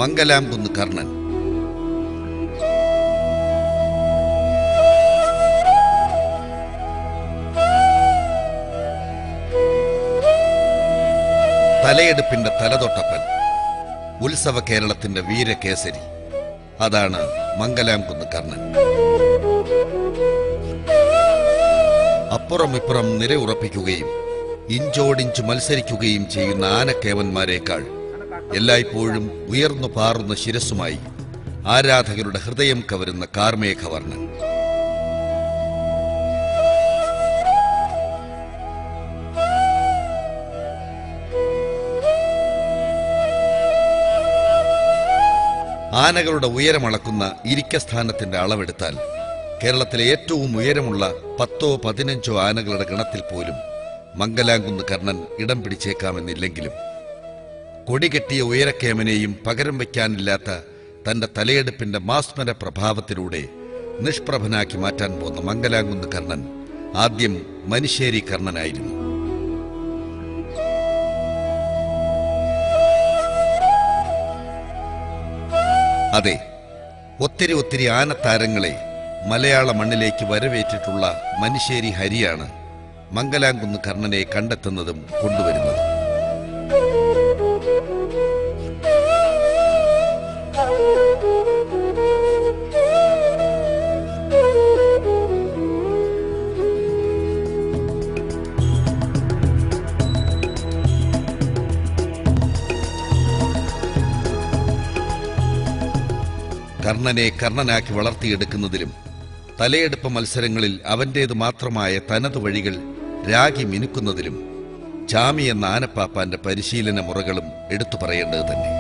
മംഗലാംകുന്ന് കർണൻ. തലയെടുപ്പിന്റെ തലതൊട്ടപ്പൻ, ഉത്സവ കേരളത്തിന്റെ വീരകേസരി, അതാണ് മംഗലാംകുന്ന് കർണൻ. അപ്പുറം ഇപ്പുറം നിലയുറപ്പിക്കുകയും ഇഞ്ചോടിഞ്ച് മത്സരിക്കുകയും ചെയ്യുന്ന ആനക്കേമന്മാരെക്കാൾ എല്ലായ്പ്പോഴും ഉയർന്നു പാറുന്ന ശിരസ്സുമായി ആരാധകരുടെ ഹൃദയം കവരുന്ന കാർമേഘവർണ്ണൻ. ആനകളുടെ ഉയരമളക്കുന്ന ഇരിക്കസ്ഥാനത്തിന്റെ അളവെടുത്താൽ കേരളത്തിലെ ഏറ്റവും ഉയരമുള്ള 10-15 ആനകളുടെ ഗണത്തിൽ പോലും മംഗലാംകുന്ന് കർണൻ ഇടം പിടിച്ചേക്കാമെന്നില്ലെങ്കിലും കൊടികെട്ടിയ ഉയരക്കേമനെയും പകരം വയ്ക്കാനില്ലാത്ത തന്റെ തലയെടുപ്പിന്റെ മാസ്മര പ്രഭാവത്തിലൂടെ നിഷ്പ്രഭനാക്കി മാറ്റാൻ പോന്ന മംഗലാംകുന്ന് കർണൻ ആദ്യം മനുശ്ശേരി കർണനായിരുന്നു. അതെ, ഒത്തിരി ആനത്താരങ്ങളെ മലയാള മണ്ണിലേക്ക് വരവേറ്റിട്ടുള്ള മനുശ്ശേരി ഹരിയാണ് മംഗലാംകുന്ന് കർണനെ കണ്ടെത്തുന്നതും കൊണ്ടുവരുന്നതും. കർണനെ കർണനാക്കി വളർത്തിയെടുക്കുന്നതിലും തലയെടുപ്പ് മത്സരങ്ങളിൽ അവന്റേത് മാത്രമായ തനതു വഴികൾ രാഗി മിനുക്കുന്നതിലും ചാമി എന്ന ആനപ്പാപ്പാന്റെ പരിശീലന മുറകളും എടുത്തു പറയേണ്ടത് തന്നെ.